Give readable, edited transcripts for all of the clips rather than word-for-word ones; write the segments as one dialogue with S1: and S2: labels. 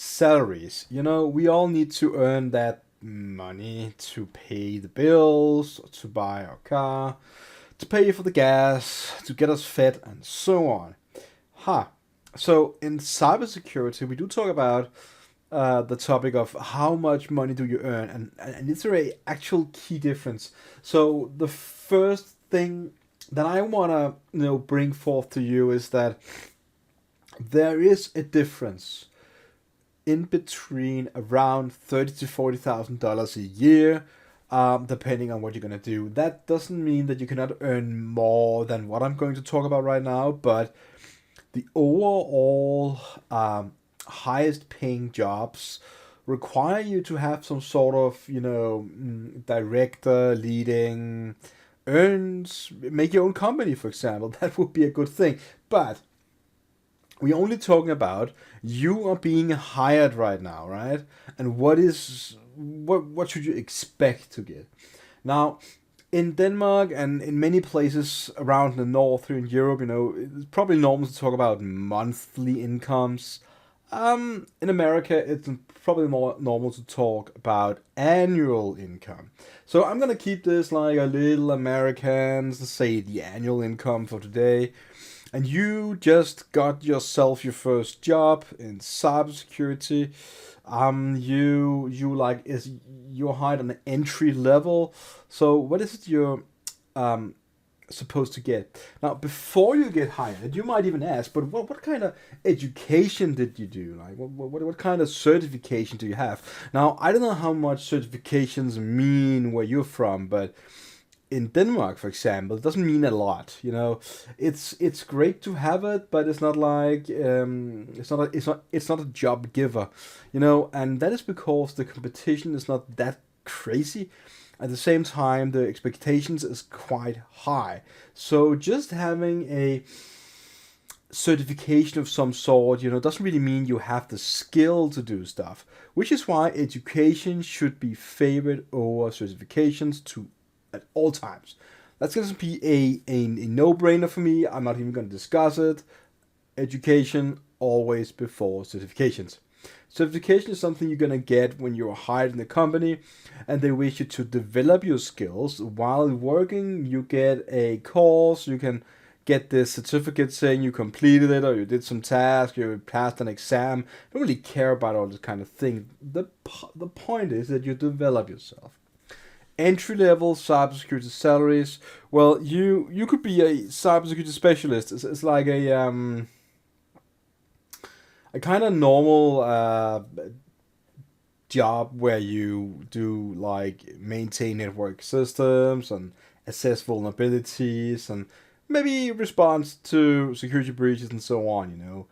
S1: salaries. We all need to earn that money to pay the bills, to buy our car, to pay for the gas, to get us fed, and so on. Ha. So in cybersecurity, we do talk about the topic of how much money do you earn, and is there a actual key difference? So the first thing that I wanna bring forth to you is that there is a difference in between around $30,000 to $40,000 a year, depending on what you're gonna do. That doesn't mean that you cannot earn more than what I'm going to talk about right now, but the overall highest paying jobs require you to have some sort of director leading earns make your own company, for example. That would be a good thing, but we're only talking about you are being hired right now, right? And what should you expect to get? Now, in Denmark and in many places around the north here in Europe, it's probably normal to talk about monthly incomes. In America, it's probably more normal to talk about annual income. So I'm gonna keep this like a little American, say the annual income for today. And you just got yourself your first job in cybersecurity. You like is you're hired on an entry level. So what is it you're um supposed to get? Now before you get hired, you might even ask, but what kind of education did you do? Like what kind of certification do you have? Now I don't know how much certifications mean where you're from, but in Denmark, for example, it doesn't mean a lot. It's great to have it, but it's not like it's not a job giver. And that is because the competition is not that crazy. At the same time, the expectations is quite high. So just having a certification of some sort, doesn't really mean you have the skill to do stuff. Which is why education should be favored over certifications to at all times. That's going to be a no-brainer for me. I'm not even going to discuss it. Education always before certifications. Certification is something you're going to get when you're hired in the company and they wish you to develop your skills. While working, you get a course, you can get this certificate saying you completed it or you did some task, you passed an exam. Don't really care about all this kind of thing. The point is that you develop yourself. Entry level cybersecurity salaries. Well, you could be a cybersecurity specialist. It's like a kind of normal job where you do like maintain network systems and assess vulnerabilities and maybe respond to security breaches and so on.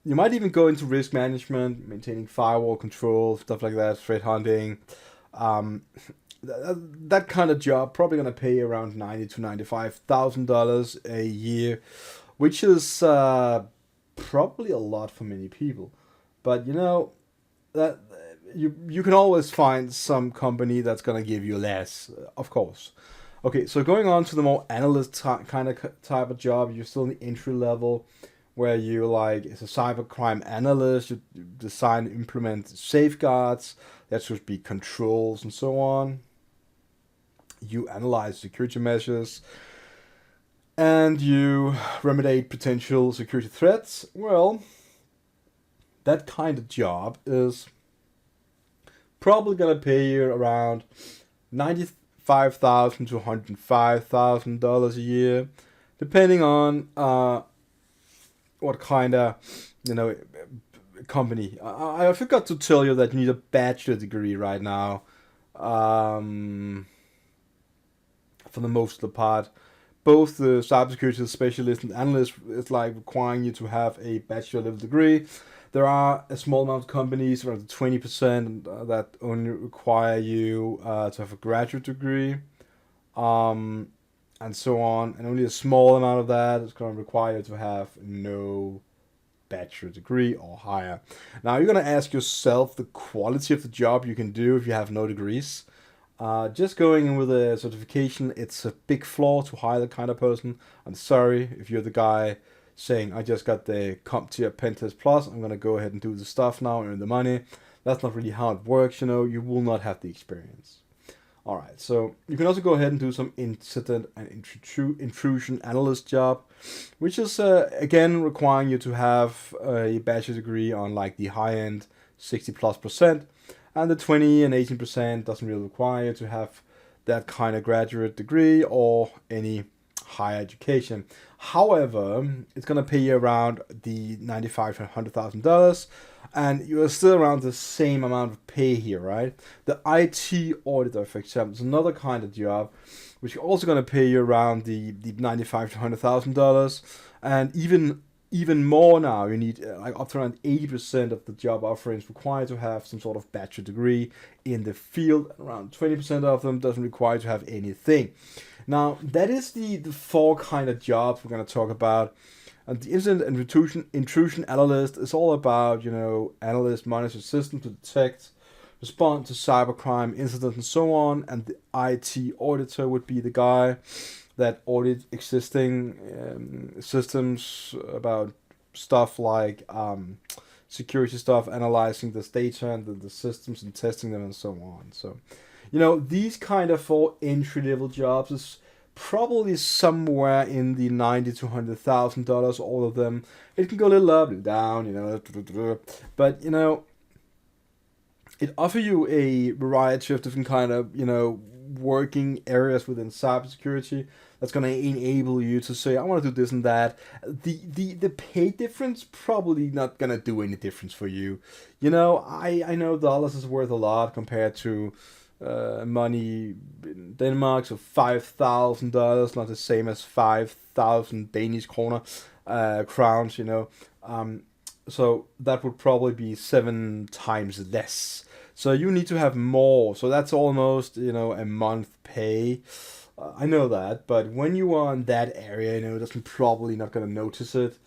S1: You might even go into risk management, maintaining firewall control, stuff like that, threat hunting. Um, that kind of job probably gonna pay around $90,000 to $95,000 a year, which is probably a lot for many people. But that you can always find some company that's gonna give you less, of course. Okay, so going on to the more analyst kind of type of job, you're still in the entry level, where you like as a cybercrime analyst, you design and implement safeguards. That should be controls and so on. You analyze security measures and you remediate potential security threats. Well, that kind of job is probably gonna pay you around $95,000 to $105,000 a year, depending on what kind of company. I forgot to tell you that you need a bachelor degree right now. For the most of the part, both the cybersecurity specialist and analyst is like requiring you to have a bachelor level degree. There are a small amount of companies, around 20%, that only require you to have a graduate degree, um, and so on. And only a small amount of that is going to require you to have no bachelor degree or higher. Now you're going to ask yourself the quality of the job you can do if you have no degrees. Just going in with a certification, it's a big flaw to hire that kind of person. I'm sorry if you're the guy saying, I just got the comp tier pen test plus, I'm gonna go ahead and do the stuff now, earn the money. That's not really how it works, you will not have the experience. Alright, so you can also go ahead and do some incident and intrusion analyst job, which is again requiring you to have a bachelor degree on like the high end 60+%, and the 20 and 18% doesn't really require you to have that kind of graduate degree or any higher education. However, it's gonna pay you around the $95,000 to $100,000, and you are still around the same amount of pay here, right? The IT auditor, for example, is another kind of job, which is also gonna pay you around the $95,000 to $100,000, and even more now. You need like up to around 80% of the job offerings require to have some sort of bachelor degree in the field. Around 20% of them doesn't require to have anything. Now, that is the four kind of jobs we're going to talk about. And the incident and intrusion analyst is all about, analyst monitors systems to detect, respond to cybercrime incidents, and so on. And the IT auditor would be the guy that audit existing systems about stuff like security stuff, analyzing this data and the systems and testing them and so on. So, these kind of four entry-level jobs is probably somewhere in the $90,000 to $100,000, all of them. It can go a little up and down, but, it offers you a variety of different kind of, working areas within cybersecurity that's going to enable you to say, I want to do this and that. The pay difference probably not going to do any difference for you. I know dollars is worth a lot compared to money in Denmark, so $5,000, not the same as 5,000 Danish kroner, crowns, so that would probably be 7 times less. So you need to have more. So that's almost, a month pay. I know that, but when you are in that area, it doesn't probably not going to notice it.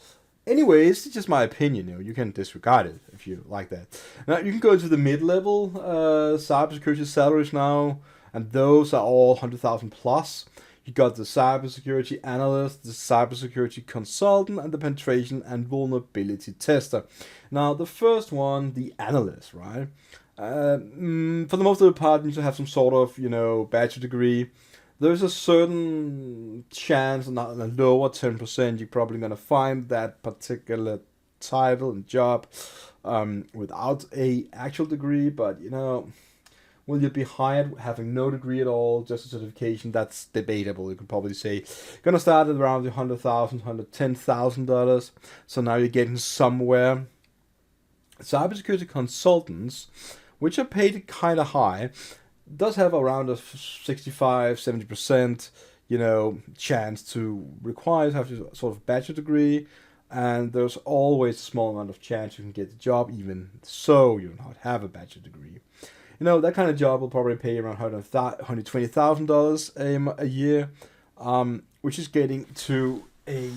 S1: Anyways, it's just my opinion. You can disregard it if you like that. Now you can go to the mid-level cybersecurity salaries now, and those are all 100,000 plus. You got the cybersecurity analyst, the cybersecurity consultant, and the penetration and vulnerability tester. Now the first one, the analyst, right? For the most of the part, you need to have some sort of bachelor degree. There's a certain chance, not a lower 10%, you're probably going to find that particular title and job without a actual degree, but will you be hired having no degree at all, just a certification? That's debatable. You could probably say gonna start at around the $100,000, $110,000. So now you're getting somewhere. Cybersecurity consultants, which are paid kind of high, does have around a 65-70% chance to require to have a sort of bachelor degree, and there's always a small amount of chance you can get the job even so you do not have a bachelor degree. That kind of job will probably pay around $120,000 a year, which is getting to a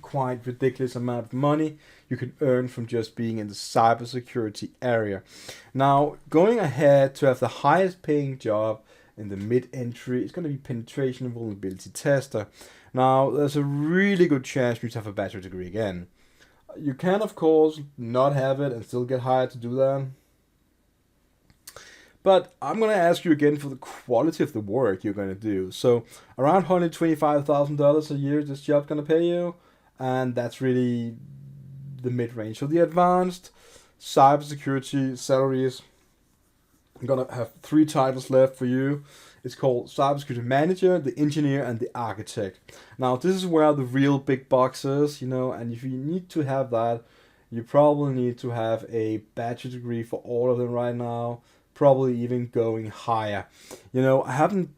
S1: quite ridiculous amount of money you can earn from just being in the cybersecurity area. Now, going ahead to have the highest paying job in the mid-entry is going to be penetration and vulnerability tester. Now, there's a really good chance you to have a bachelor degree again. You can, of course, not have it and still get hired to do that. But I'm going to ask you again for the quality of the work you're going to do. So around $125,000 a year this job's going to pay you. And that's really the mid-range. So the advanced cybersecurity salaries, I'm going to have 3 titles left for you. It's called Cybersecurity Manager, the Engineer, and the Architect. Now, this is where the real big bucks is, and if you need to have that, you probably need to have a bachelor degree for all of them right now. Probably even going higher. I haven't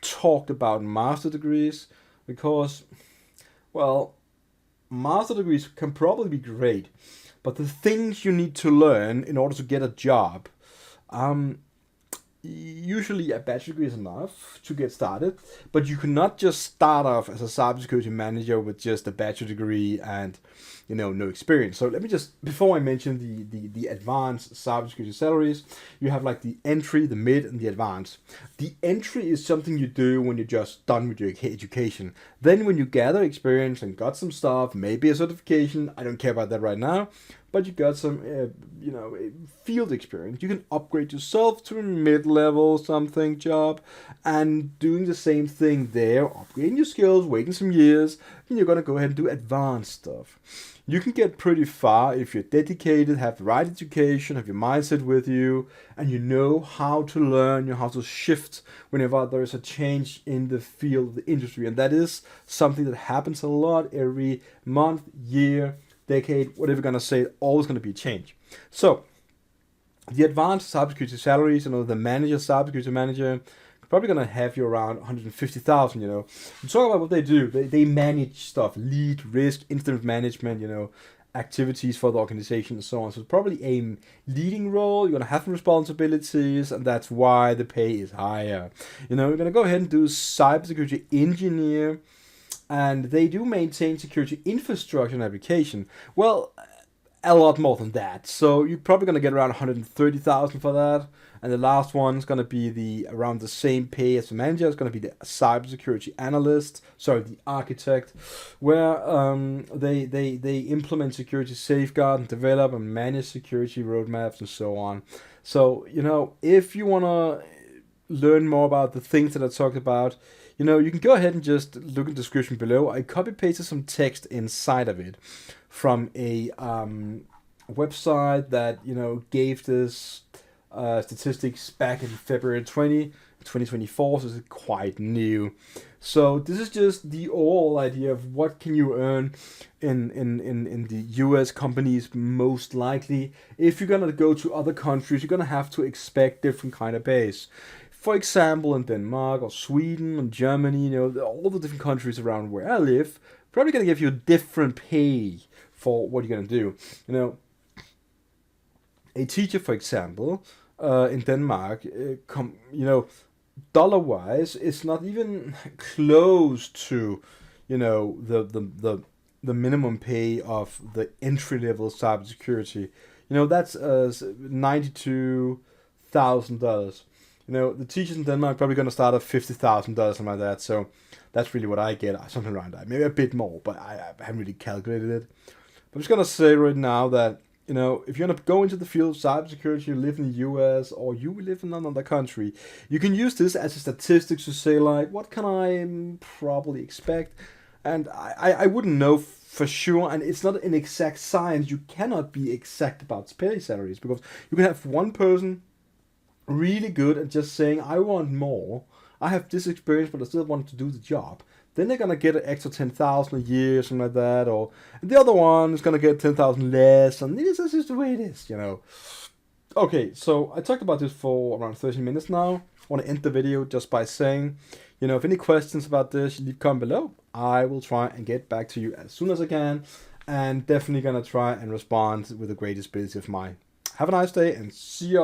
S1: talked about master degrees because, well, master degrees can probably be great, but the things you need to learn in order to get a job, usually a bachelor degree is enough to get started, but you cannot just start off as a cybersecurity manager with just a bachelor degree and no experience. So let me just, before I mention the advanced cybersecurity salaries, you have like the entry, the mid, and the advanced. The entry is something you do when you're just done with your education. Then when you gather experience and got some stuff, maybe a certification, I don't care about that right now, but you got some, field experience. You can upgrade yourself to a mid-level something job, and doing the same thing there, upgrading your skills, waiting some years, and you're gonna go ahead and do advanced stuff. You can get pretty far if you're dedicated, have the right education, have your mindset with you, and you know how to learn, you know how to shift whenever there is a change in the field, the industry, and that is something that happens a lot every month, year, decade, whatever you're gonna say, always gonna be a change. So the advanced cybersecurity salaries, the manager, cybersecurity manager, probably gonna have you around 150,000. You talk about what they do. They manage stuff, lead, risk, incident management. Activities for the organization and so on. So it's probably a leading role. You're gonna have some responsibilities, and that's why the pay is higher. You're gonna go ahead and do cybersecurity engineer, and they do maintain security infrastructure and application. Well, a lot more than that. So you're probably gonna get around 130,000 for that. And the last one is gonna be around the same pay as the manager. It's gonna be the cybersecurity analyst, the architect, where they implement security safeguard and develop and manage security roadmaps and so on. So if you wanna learn more about the things that I talked about, you can go ahead and just look in the description below. I copy pasted some text inside of it from a website that gave this statistics back in February 2024, so it's quite new. So this is just the overall idea of what can you earn in the US companies most likely. If you're gonna go to other countries, you're gonna have to expect different kind of pays. For example, in Denmark or Sweden and Germany, all the different countries around where I live, probably gonna give you a different pay for what you're gonna do. A teacher, for example, in Denmark, dollar-wise, it's not even close to, the minimum pay of the entry-level cybersecurity. That's $92,000. The teachers in Denmark are probably going to start at $50,000, something like that. So that's really what I get, something around that. Maybe a bit more, but I haven't really calculated it. But I'm just going to say right now that, if you're going to go into the field of cybersecurity, you live in the US or you live in another country, you can use this as a statistics to say, like, what can I probably expect? And I wouldn't know for sure, and it's not an exact science. You cannot be exact about pay salaries, because you can have one person really good at just saying, I want more, I have this experience, but I still want to do the job. Then they're gonna get an extra 10,000 a year, something like that, or the other one is gonna get 10,000 less, and this is just the way it is, Okay, so I talked about this for around 30 minutes now. I want to end the video just by saying, if any questions about this, leave a comment below. I will try and get back to you as soon as I can, and definitely gonna try and respond with the greatest ability of mine. Have a nice day, and see you.